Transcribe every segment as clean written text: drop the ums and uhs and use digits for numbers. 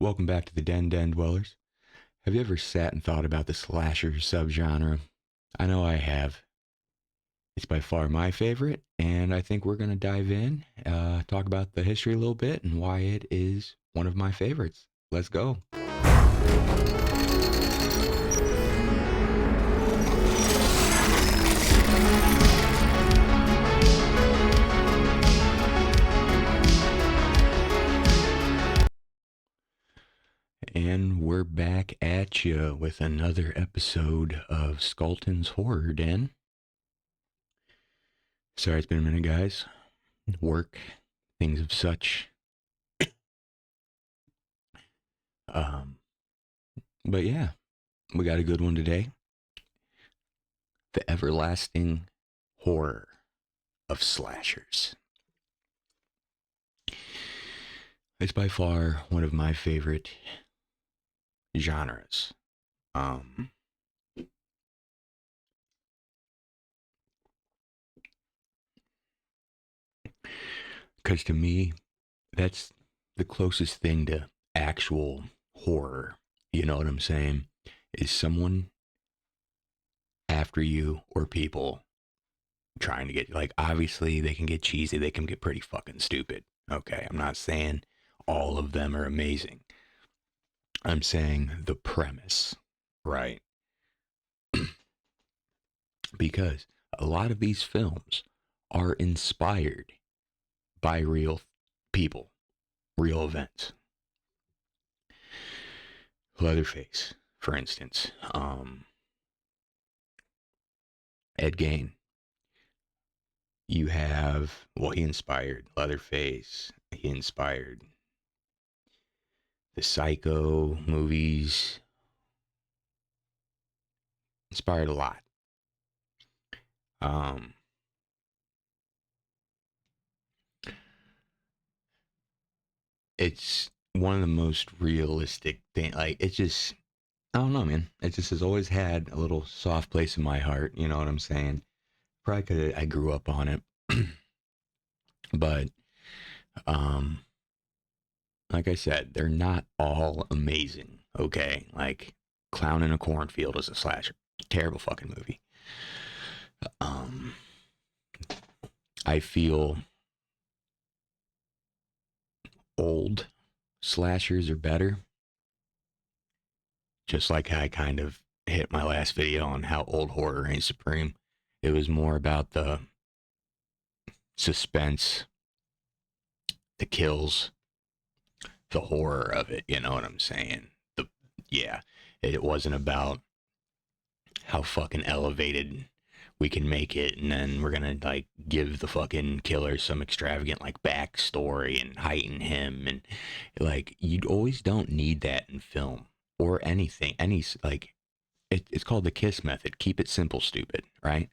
Welcome back to the Den Dwellers. Have you ever sat and thought about the slasher subgenre? I know I have. It's by far my favorite, and I think we're going to dive in, talk about the history a little bit, and why it is one of my favorites. Let's go. And we're back at you with another episode of Skulton's Horror Den. Sorry, it's been a minute, guys. Work, things of such. But yeah, we got a good one today. The everlasting horror of slashers. It's by far one of my favorite genres. Because to me, that's the closest thing to actual horror. You know what I'm saying? Is someone after you or people trying to get, like, obviously they can get cheesy, they can get pretty fucking stupid. Okay, I'm not saying all of them are amazing. I'm saying the premise, right? Because a lot of these films are inspired by real people, real events. Leatherface, for instance, Ed Gein. You have, well, he inspired Leatherface. He inspired the Psycho movies. Inspired a lot. It's one of the most realistic thing. Like, it's just, I don't know, man. It just has always had a little soft place in my heart. You know what I'm saying? Probably because I grew up on it. But, like I said, they're not all amazing. Okay, like Clown in a Cornfield is a slasher. Terrible fucking movie. I feel old slashers are better. Just like I kind of hit my last video on how old horror reigns supreme. It was more about the suspense, the kills, the horror of it. You know what I'm saying? It wasn't about how fucking elevated we can make it, and then we're gonna like give the fucking killer some extravagant like backstory and heighten him, and like you always don't need that in film or anything. It's called the KISS method. Keep it simple, stupid. Right?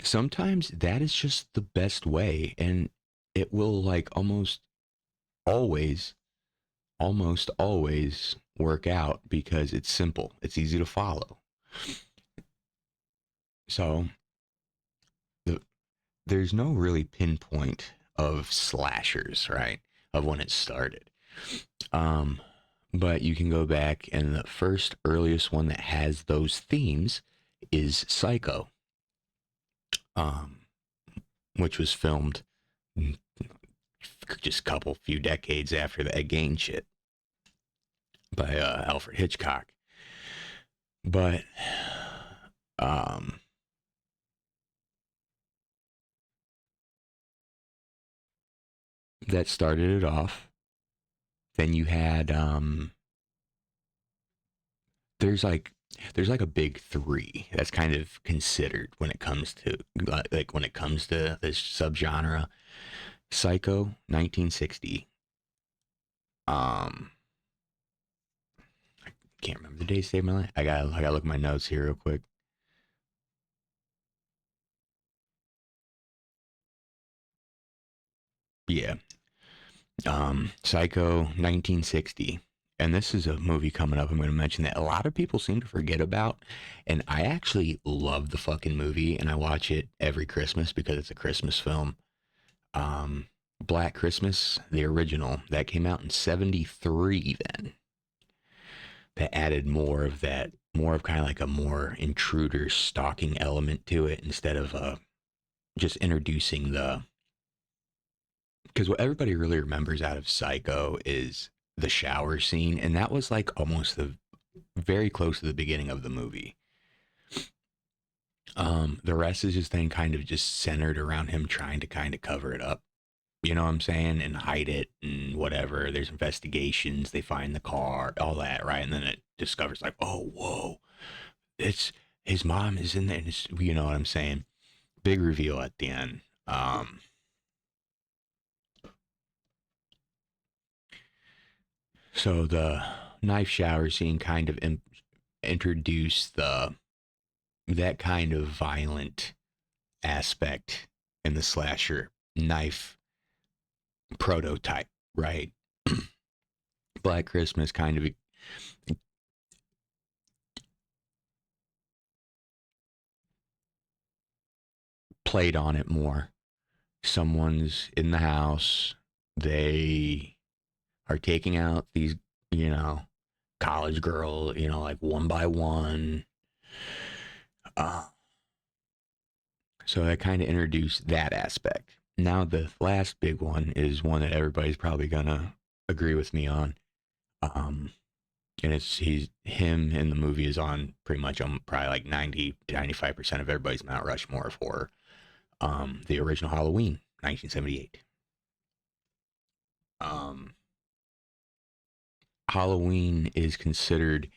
Sometimes that is just the best way, and it will like always, almost always work out because it's simple. It's easy to follow. So there's no really pinpoint of slashers, right? Of when it started. But you can go back, and the first earliest one that has those themes is Psycho, which was filmed just a few decades after the Ed Gein shit by Alfred Hitchcock. But that started it off. Then you had there's like a big three that's kind of considered when it comes to this subgenre. Psycho, 1960. I can't remember the day saved my life. I gotta look at my notes here real quick. Yeah. Psycho, 1960. And this is a movie coming up I'm going to mention that a lot of people seem to forget about. And I actually love the fucking movie, and I watch it every Christmas because it's a Christmas film. Black Christmas, the original, that came out in 73 then. that added more of that, more of kind of like a more intruder stalking element to it instead of just introducing the, because what everybody really remembers out of Psycho is the shower scene, and that was like almost the very close to the beginning of the movie. The rest is just then kind of just centered around him trying to kind of cover it up. You know what I'm saying? And hide it and whatever. There's investigations. They find the car, all that, right? And then it discovers like, oh, whoa, it's his mom is in there. And it's, you know what I'm saying? Big reveal at the end. So the knife shower scene kind of introduced the that kind of violent aspect in the slasher knife prototype, right? Black Christmas kind of played on it more. Someone's in the house, they are taking out these, you know, college girl, you know, like one by one. Uh, so I kind of introduced that aspect. Now the last big one is one that everybody's probably gonna agree with me on. Um, and it's him in the movie is on pretty much on probably like 90 to 95% of everybody's Mount Rushmore for the original Halloween, 1978. Um, Halloween is considered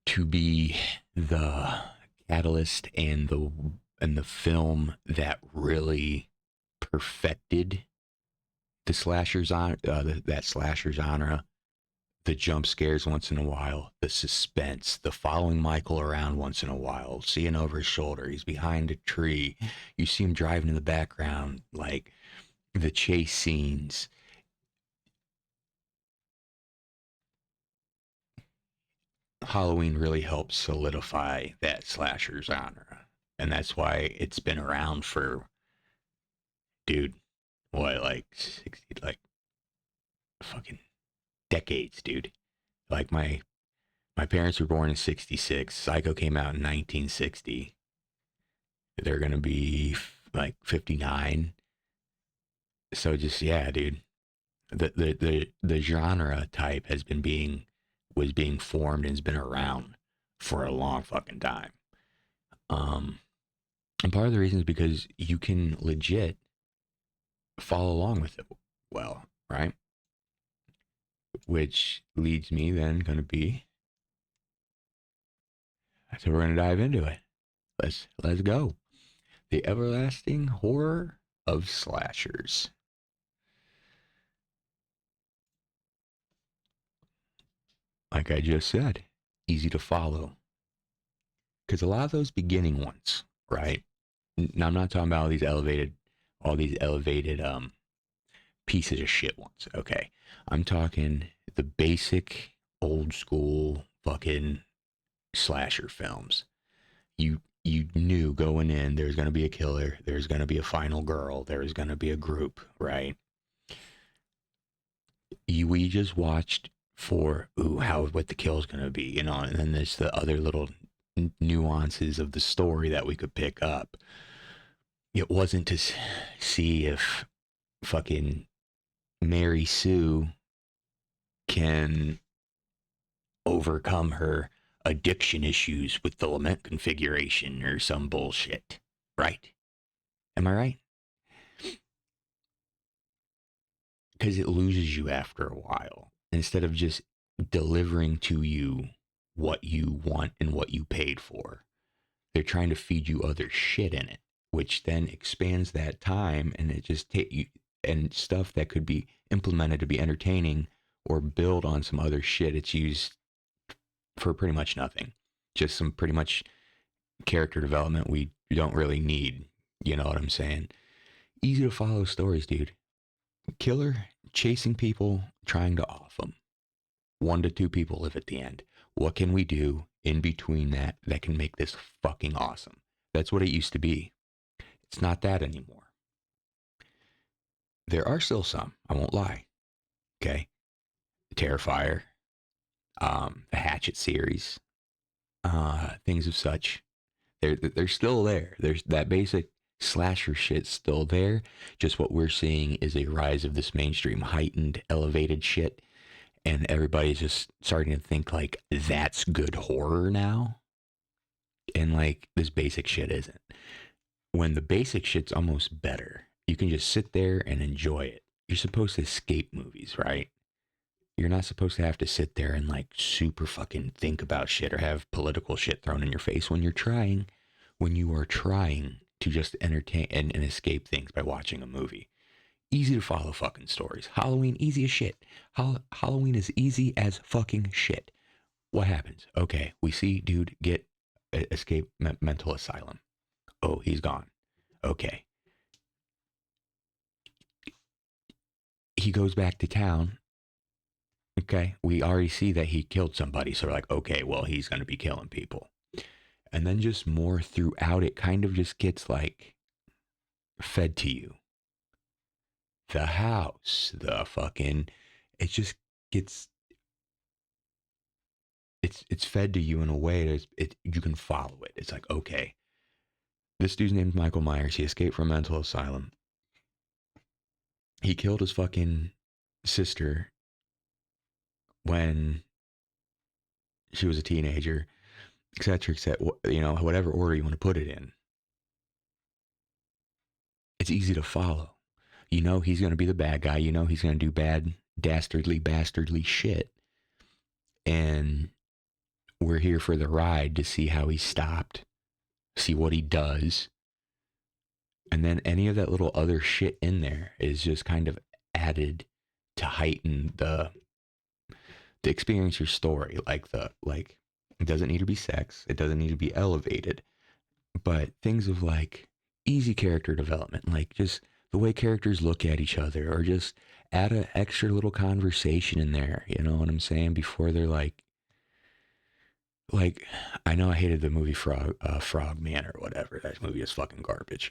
to be the catalyst and the film that really perfected the slasher genre, that slasher genre. The jump scares once in a while, the suspense, the following Michael around once in a while, seeing over his shoulder, he's behind a tree, you see him driving in the background, like the chase scenes. Halloween really helped solidify that slasher genre. And that's why it's been around for, dude, what, like 60, like fucking decades, dude. Like my parents were born in 66. Psycho came out in 1960. They're going to be like 59. So just, yeah, dude. The genre type was being formed and has been around for a long fucking time. Um, and part of the reason is because you can legit follow along with it well, right? Which leads me then going to be, so we're going to dive into it. Let's go. The everlasting horror of slashers. Like I just said, easy to follow. Because a lot of those beginning ones, right? Now I'm not talking about all these elevated pieces of shit ones. Okay, I'm talking the basic old school fucking slasher films. You knew going in there's gonna be a killer, there's gonna be a final girl, there's gonna be a group, right? We just watched for how what the kill's gonna be, you know, and then there's the other little nuances of the story that we could pick up. It wasn't to see if fucking Mary Sue can overcome her addiction issues with the lament configuration or some bullshit. Right? Am I right? Because it loses you after a while. Instead of just delivering to you what you want and what you paid for, they're trying to feed you other shit in it, which then expands that time and it just take you and stuff that could be implemented to be entertaining or build on some other shit. It's used for pretty much nothing. Just some pretty much character development we don't really need. You know what I'm saying? Easy to follow stories, dude. Killer chasing people, trying to off them. 1 to 2 people live at the end. What can we do in between that can make this fucking awesome? That's what it used to be. It's not that anymore. There are still some, I won't lie. Okay. Terrifier. The Hatchet series, things of such. They're still there. There's that basic slasher shit's still there. Just what we're seeing is a rise of this mainstream heightened, elevated shit, and everybody's just starting to think like that's good horror now, and like this basic shit isn't. When the basic shit's almost better, you can just sit there and enjoy it. You're supposed to escape movies, right? You're not supposed to have to sit there and like super fucking think about shit or have political shit thrown in your face when you are trying to just entertain and escape things by watching a movie. Easy to follow fucking stories. Halloween, easy as shit. Halloween is easy as fucking shit. What happens? Okay, we see dude get escape mental asylum. Oh, he's gone. Okay. He goes back to town. Okay, we already see that he killed somebody, so we're like, okay, well, he's going to be killing people. And then just more throughout, it kind of just gets like fed to you. The house, the fucking, it just gets, it's fed to you in a way that you can follow it. It's like, okay, this dude's named Michael Myers. He escaped from a mental asylum. He killed his fucking sister when she was a teenager, etc., etc. You know, whatever order you want to put it in. It's easy to follow. You know he's going to be the bad guy. You know he's going to do bad, bastardly shit. And we're here for the ride to see how he's stopped, see what he does. And then any of that little other shit in there is just kind of added to heighten the experience your story. Like it doesn't need to be sex. It doesn't need to be elevated. But things of like easy character development, like just the way characters look at each other, or just add an extra little conversation in there. You know what I'm saying? Before they're like I know I hated the movie Frog Man or whatever. That movie is fucking garbage.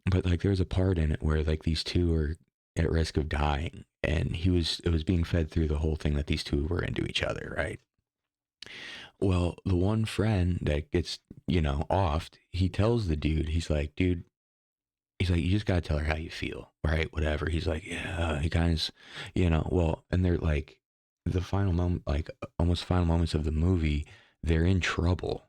But like there's a part in it where like these two are at risk of dying, and it was being fed through the whole thing that these two were into each other, right? Well, the one friend that gets, offed, he tells the dude, he's like, dude, he's like, you just gotta tell her how you feel, right? Whatever. He's like, yeah, he kind of, well, and they're like, the final moment, like almost final moments of the movie, they're in trouble.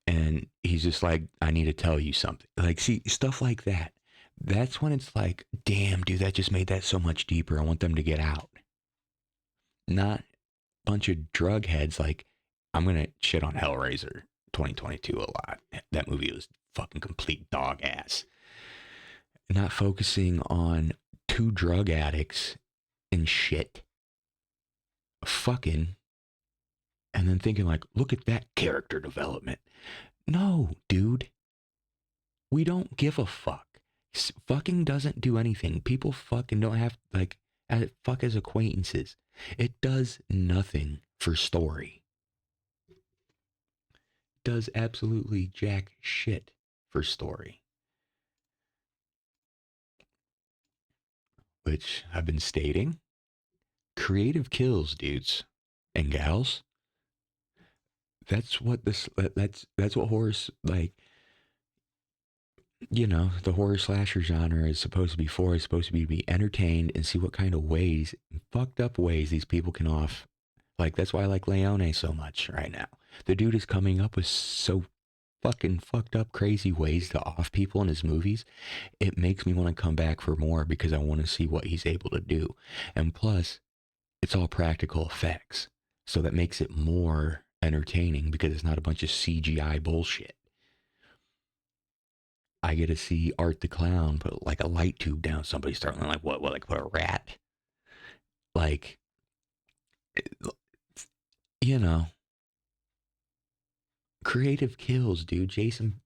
And he's just like, I need to tell you something. Like, see, stuff like that. That's when it's like, damn, dude, that just made that so much deeper. I want them to get out. Not a bunch of drug heads. Like, I'm going to shit on Hellraiser 2022 a lot. That movie was fucking complete dog ass. Not focusing on two drug addicts and shit. Fucking. And then thinking like, look at that character development. No, dude. We don't give a fuck. Fucking doesn't do anything. People fucking don't have, like, fuck as acquaintances. It does nothing for story. Does absolutely jack shit for story. Which I've been stating. Creative kills, dudes and gals. That's what that's what horror's like. The horror slasher genre is supposed to be for. It's supposed to be entertained and see what kind of ways, fucked up ways, these people can off. Like, that's why I like Leone so much right now. The dude is coming up with so fucking fucked up, crazy ways to off people in his movies. It makes me want to come back for more because I want to see what he's able to do. And plus, it's all practical effects. So that makes it more entertaining because it's not a bunch of CGI bullshit. I get to see Art the Clown put like a light tube down somebody's throat, and I'm like, what, like put a rat? Like, creative kills, dude. Jason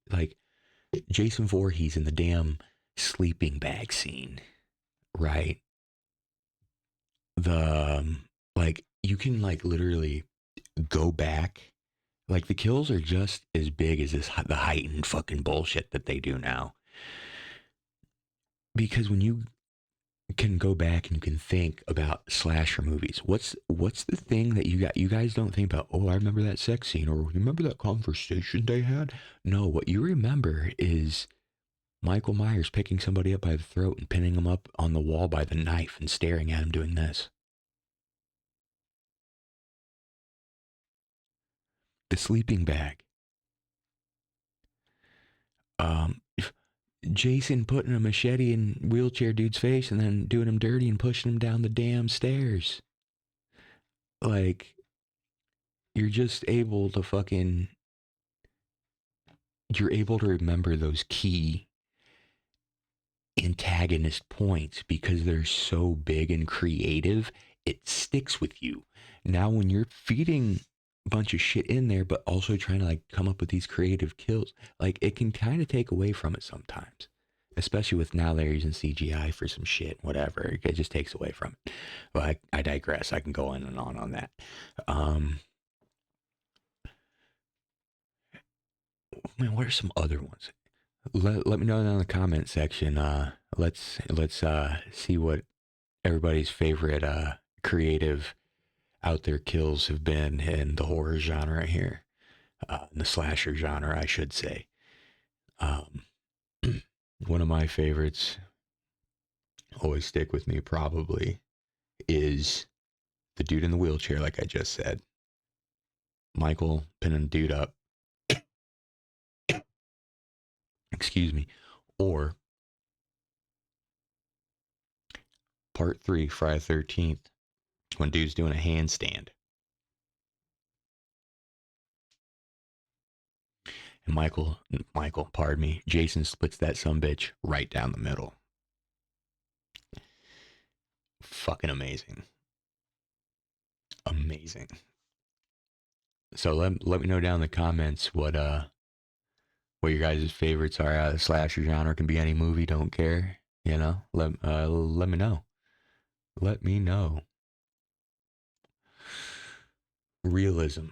Voorhees in the damn sleeping bag scene, right? Like, you can like literally go back. Like, the kills are just as big as the heightened fucking bullshit that they do now. Because when you can go back and you can think about slasher movies. What's the thing that you guys don't think about? Oh, I remember that sex scene, or remember that conversation they had? No, what you remember is Michael Myers picking somebody up by the throat and pinning them up on the wall by the knife and staring at him doing this. The sleeping bag. Jason putting a machete in wheelchair dude's face and then doing him dirty and pushing him down the damn stairs. Like, you're just able to fucking, you're able to remember those key antagonist points because they're so big and creative. It sticks with you. Now, when you're feeding a bunch of shit in there, but also trying to like come up with these creative kills, like it can kind of take away from it sometimes. Especially with now they're using CGI for some shit, whatever. It just takes away from it. But I digress. I can go in and on that. Man, what are some other ones? Let me know down in the comment section. Let's see what everybody's favorite creative out there kills have been in the horror genre here, in the slasher genre, I should say. One of my favorites, always stick with me probably, is the dude in the wheelchair, like I just said. Michael pinning the dude up. Excuse me. Or part 3, Friday the 13th, when dude's doing a handstand. And Michael, pardon me, Jason splits that sumbitch right down the middle. Fucking amazing. Amazing. So let me know down in the comments what your guys' favorites are out of the slasher genre. Can be any movie, don't care. You know, let me know. Let me know. Realism.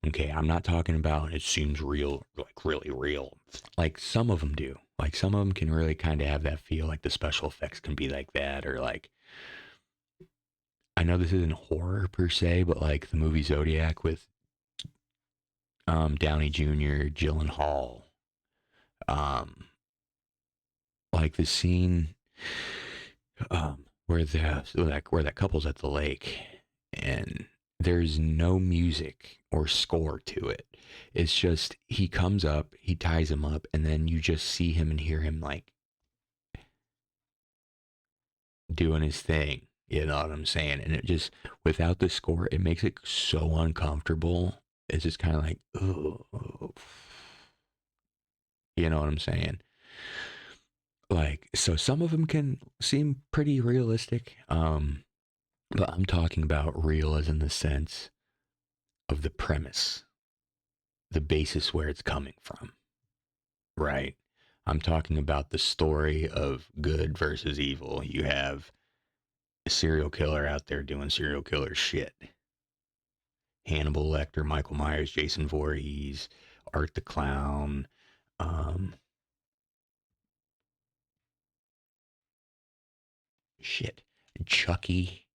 Okay, I'm not talking about it seems real, like really real. Like some of them do. Like some of them can really kind of have that feel, like the special effects can be like that, or like, I know this isn't horror per se, but like the movie Zodiac with Downey Jr., Gyllenhaal, like the scene where that couple's at the lake and there's no music or score to it. It's just he comes up, he ties him up, and then you just see him and hear him like doing his thing. You know what I'm saying? And it just, without the score, it makes it so uncomfortable. It's just kind of like, oh, you know what I'm saying? Like, so some of them can seem pretty realistic. But I'm talking about real as in the sense of the premise, the basis where it's coming from, right? I'm talking about the story of good versus evil. You have a serial killer out there doing serial killer shit. Hannibal Lecter, Michael Myers, Jason Voorhees, Art the Clown, shit, Chucky.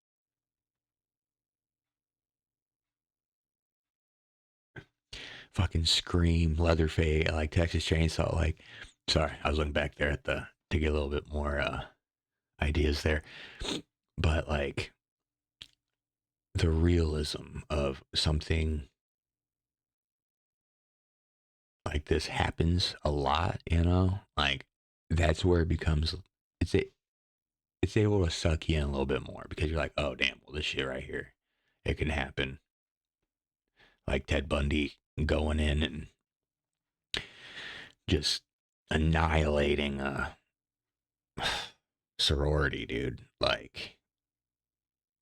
Fucking Scream, Leatherface, like Texas Chainsaw. Like, sorry, I was looking back there at the to get a little bit more ideas there, but like the realism of something like this happens a lot, you know, like that's where it becomes, it's a, it's able to suck you in a little bit more because you're like, oh damn, well this shit right here, it can happen. Like Ted Bundy going in and just annihilating a sorority, dude.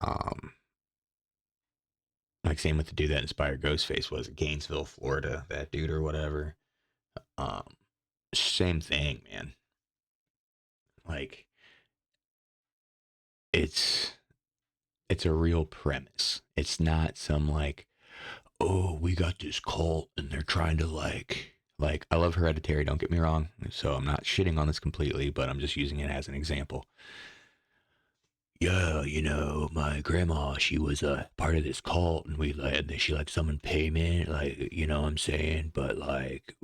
Um, like same with the dude that inspired Ghostface, was it Gainesville, Florida, that dude or whatever. Um, Same thing, man. Like it's it's a real premise. It's not some like, oh, we got this cult and they're trying to like I love Hereditary, don't get me wrong. So I'm not shitting on this completely, but I'm just using it as an example. yeah, my grandma, she was a part of this cult, and she like summoned payment, like, what I'm saying, but like,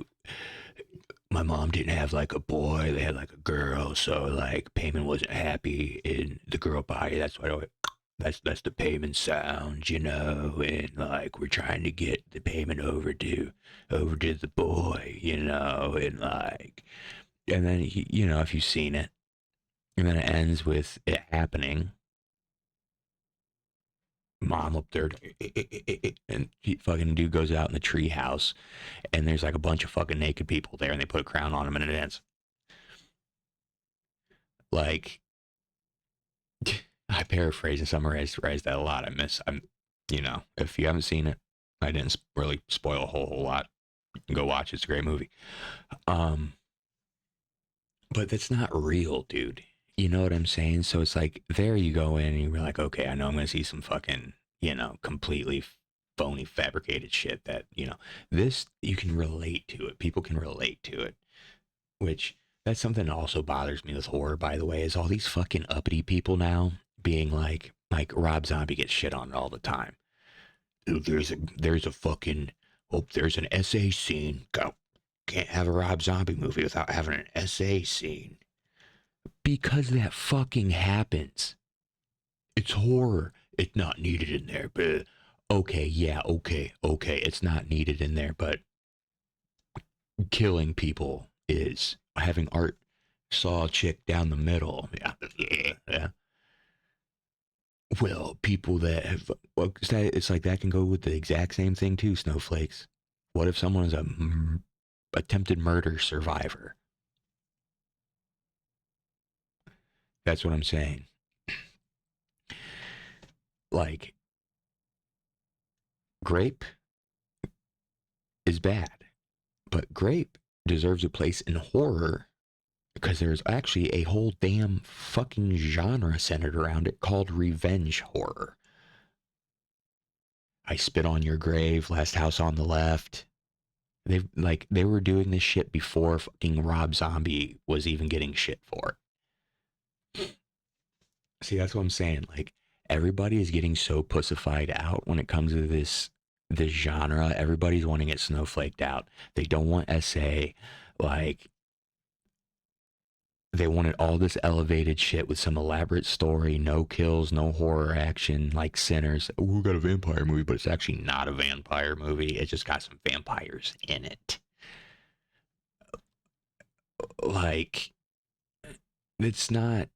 my mom didn't have like a boy; they had like a girl, so like, payment wasn't happy in the girl body. That's why that's the payment sound, and like, we're trying to get the payment over to the boy, and like, and then if you've seen it, and then it ends with it happening. Mom up there, and fucking dude goes out in the tree house, and there's like a bunch of fucking naked people there, and they put a crown on him, and it ends. Like, I paraphrase and summarize that a lot. If you haven't seen it, I didn't really spoil a whole lot. Go watch it. It's a great movie. Um, but that's not real, dude. You know what I'm saying? So it's like, there you go in and you're like, okay, I know I'm going to see some fucking, completely phony fabricated shit that, this, you can relate to it. People can relate to it, which that's something that also bothers me with horror, by the way, is all these fucking uppity people now being like Rob Zombie gets shit on all the time. There's a fucking, oh, there's an SA scene. Go. Can't have a Rob Zombie movie without having an SA scene. Because that fucking happens. It's horror. It's not needed in there, but okay, yeah, okay. It's not needed in there, but killing people is. Having Art saw a chick down the middle. Yeah. Well, people that have, well, it's like that can go with the exact same thing too, snowflakes. What if someone is a attempted murder survivor? That's what I'm saying. Like, Grape is bad, but Grape deserves a place in horror because there's actually a whole damn fucking genre centered around it called revenge horror. I Spit on Your Grave, Last House on the Left. They were doing this shit before fucking Rob Zombie was even getting shit for it. See, that's what I'm saying. Like, everybody is getting so pussified out when it comes to this genre. Everybody's wanting it snowflaked out. They don't want SA. Like, they wanted all this elevated shit with some elaborate story, no kills, no horror action, like Sinners. Oh, we got a vampire movie, but it's actually not a vampire movie. It just got some vampires in it. Like, it's not,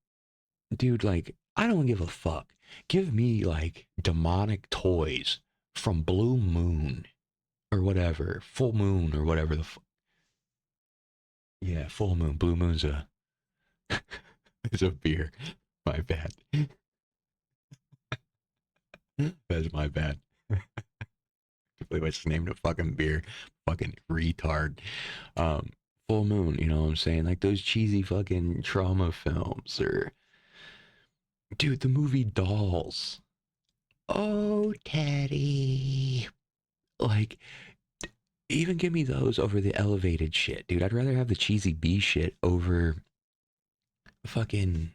dude, like, I don't give a fuck. Give me, like, demonic toys from Blue Moon or whatever, Full Moon or whatever yeah, Full Moon. Blue Moon's a, it's a beer. My bad. That's my bad. I believe I just named a fucking beer. Fucking retard. Um, Full Moon, you know what I'm saying? Like those cheesy fucking trauma films or dude, the movie Dolls. Oh, Teddy. Like, even give me those over the elevated shit, dude. I'd rather have the cheesy B shit over fucking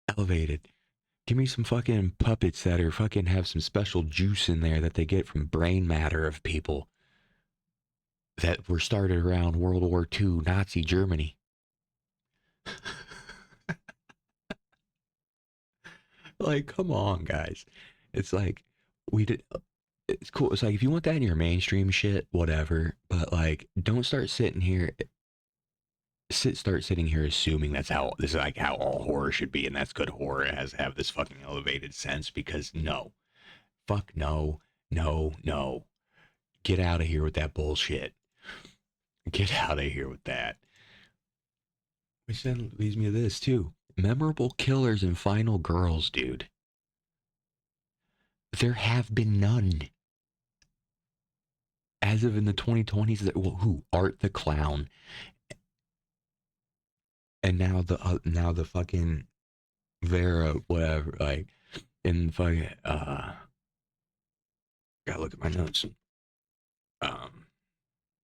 elevated. Give me some fucking puppets that are fucking have some special juice in there that they get from brain matter of people that were started around World War II, Nazi Germany. Like, come on, guys. It's like, we did. It's cool. It's like, if you want that in your mainstream shit, whatever. But like, don't start sitting here. Start sitting here assuming that's how this is like how all horror should be, and that's good horror. It has to have this fucking elevated sense because no, fuck no, no. Get out of here with that bullshit. Get out of here with that. Which then leads me to this too. Memorable killers and final girls, dude. There have been none. As of in the 2020s, well, who? Art the Clown. And now the fucking Vera, whatever, like, in fucking, gotta look at my notes. Talking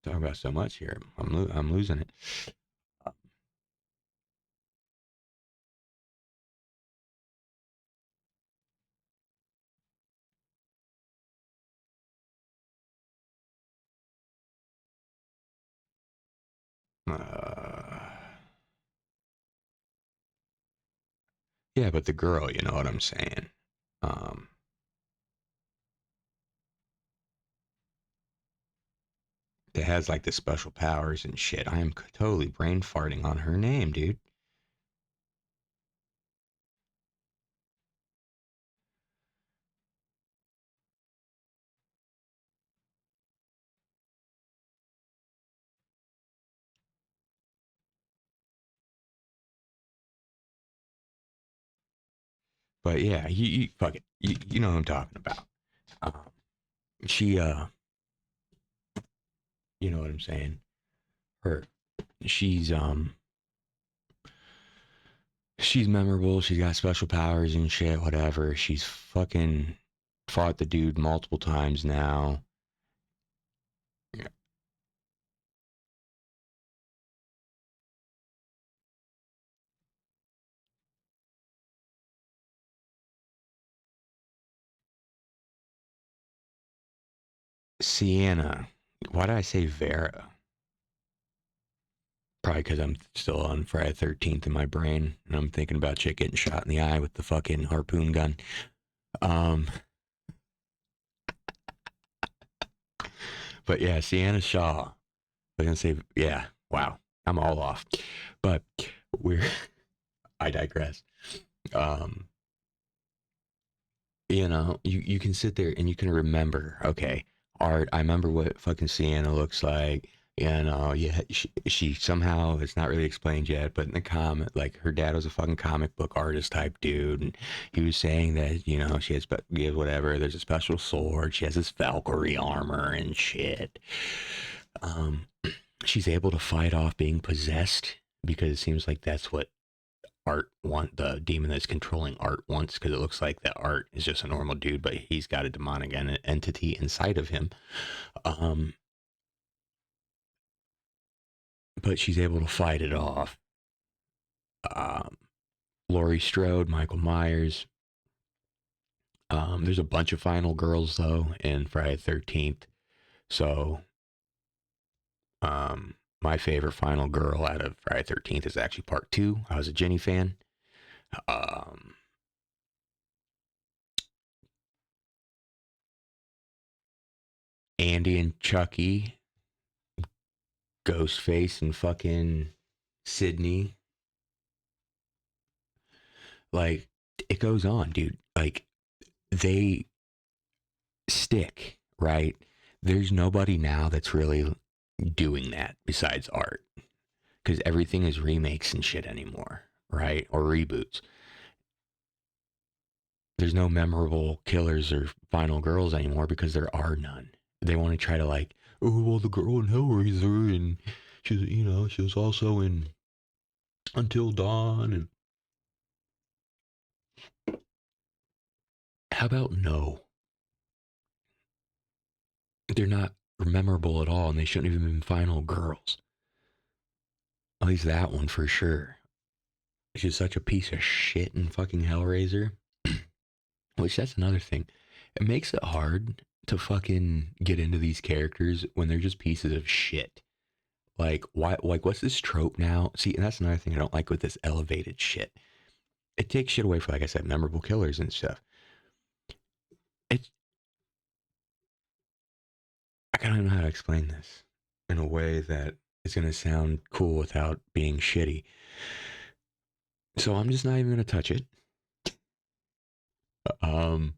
about so much here. I'm losing it. Uh, yeah, but the girl, you know what I'm saying? Um, that has like the special powers and shit. I am totally brain farting on her name, dude. But yeah, you fuck it. You know what I'm talking about. Um, she, you know what I'm saying? Her, she's, she's memorable. She's got special powers and shit, whatever. She's fucking fought the dude multiple times now. Sienna. Why did I say Vera? Probably because I'm still on Friday 13th in my brain, and I'm thinking about chick getting shot in the eye with the fucking harpoon gun. Um, but yeah, Sienna Shaw. I was gonna say, yeah, wow, I'm all off. But we're, I digress. Um, you know, you can sit there and you can remember, okay, art. I remember what fucking Sienna looks like. You know, yeah, she somehow, it's not really explained yet, but in the comic, like her dad was a fucking comic book artist type dude, and he was saying that, you know, she has whatever. There's a special sword. She has this Valkyrie armor and shit. Um, she's able to fight off being possessed because it seems like that's what Art want the demon that's controlling Art wants, because it looks like that Art is just a normal dude, but he's got a demonic entity inside of him. Um, but she's able to fight it off. Um, Laurie Strode, Michael Myers. There's a bunch of final girls though in Friday the 13th. So my favorite final girl out of Friday the 13th is actually part two. I was a Jenny fan. Um, Andy and Chucky, Ghostface and fucking Sydney. Like, it goes on, dude. Like, they stick, right? There's nobody now that's really doing that besides Art, because everything is remakes and shit anymore, right? Or reboots. There's no memorable killers or final girls anymore because there are none. They want to try to, like, oh, well, the girl in Hellraiser, and she's, you know, she was also in Until Dawn. And how about no? They're not memorable at all, and they shouldn't even been final girls. At least that one for sure. She's such a piece of shit in fucking Hellraiser. Which, that's another thing. It makes it hard to fucking get into these characters when they're just pieces of shit. Like, why? Like, what's this trope now? See, and that's another thing I don't like with this elevated shit. It takes shit away from, like I said, memorable killers and stuff. It's, I don't know how to explain this in a way that is going to sound cool without being shitty. So I'm just not even going to touch it. Um,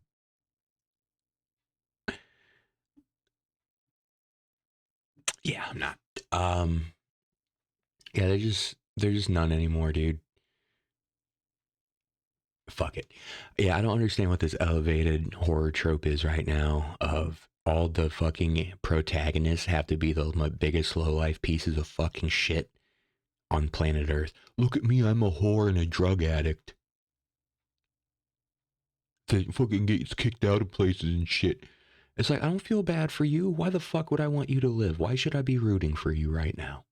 yeah, I'm not. Um, yeah, they're just none anymore, dude. Fuck it. Yeah, I don't understand what this elevated horror trope is right now of all the fucking protagonists have to be the biggest low life pieces of fucking shit on planet Earth. Look at me, I'm a whore and a drug addict that fucking gets kicked out of places and shit. It's like, I don't feel bad for you. Why the fuck would I want you to live? Why should I be rooting for you right now?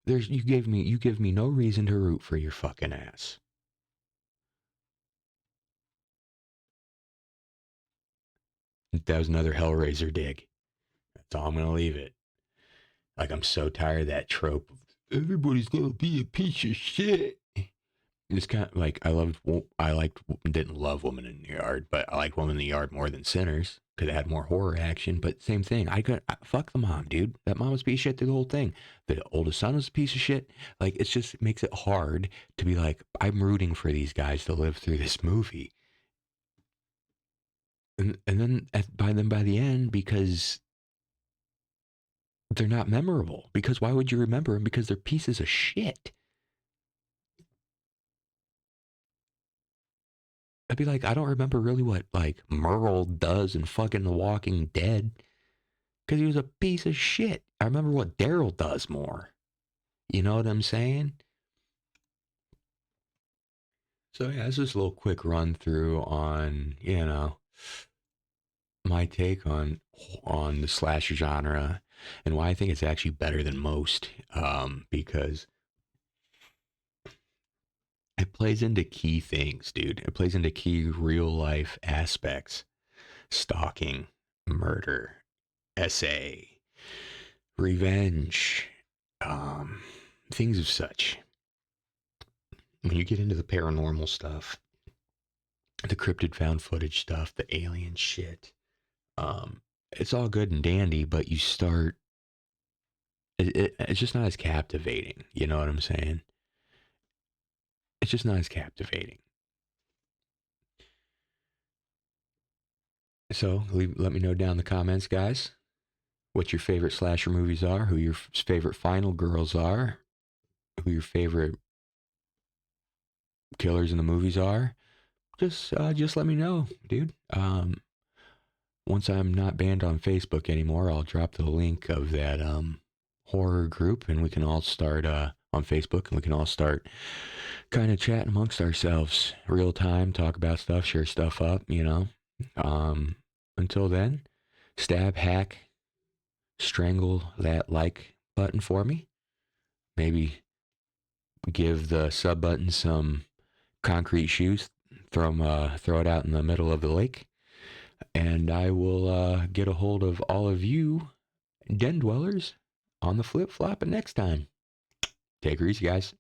You give me no reason to root for your fucking ass. That was another Hellraiser dig. That's all I'm gonna leave it. Like, I'm so tired of that trope. everybody's gonna be a piece of shit. It's kind of like didn't love Woman in the Yard, but I like Woman in the Yard more than Sinners because it had more horror action. But same thing, fuck the mom, dude. That mom was a piece of shit through the whole thing. The oldest son was a piece of shit. Like it makes it hard to be like I'm rooting for these guys to live through this movie, and then by the end because they're not memorable. Because why would you remember them? Because they're pieces of shit. I'd be like, I don't remember really what like Merle does in fucking The Walking Dead because he was a piece of shit. I remember what Daryl does more. You know what I'm saying? So yeah, it's just a little quick run through on my take on the slasher genre and why I think it's actually better than most. Because it plays into key things, dude. It plays into key real life aspects: stalking, murder, SA, revenge, things of such. When you get into the paranormal stuff, the cryptid found footage stuff, the alien shit, it's all good and dandy, but it's just not as captivating. You know what I'm saying? It's just not as captivating. So let me know down in the comments, guys, what your favorite slasher movies are, who your favorite final girls are, who your favorite killers in the movies are. Just let me know, dude. Once I'm not banned on Facebook anymore, I'll drop the link of that horror group, and we can all start on Facebook, and we can all start kind of chatting amongst ourselves, real time, talk about stuff, share stuff up, you know. Until then, stab, hack, strangle that like button for me. Maybe give the sub button some concrete shoes. Throw it out in the middle of the lake, and I will get a hold of all of you den dwellers on the flip flop next time. Take her easy, guys.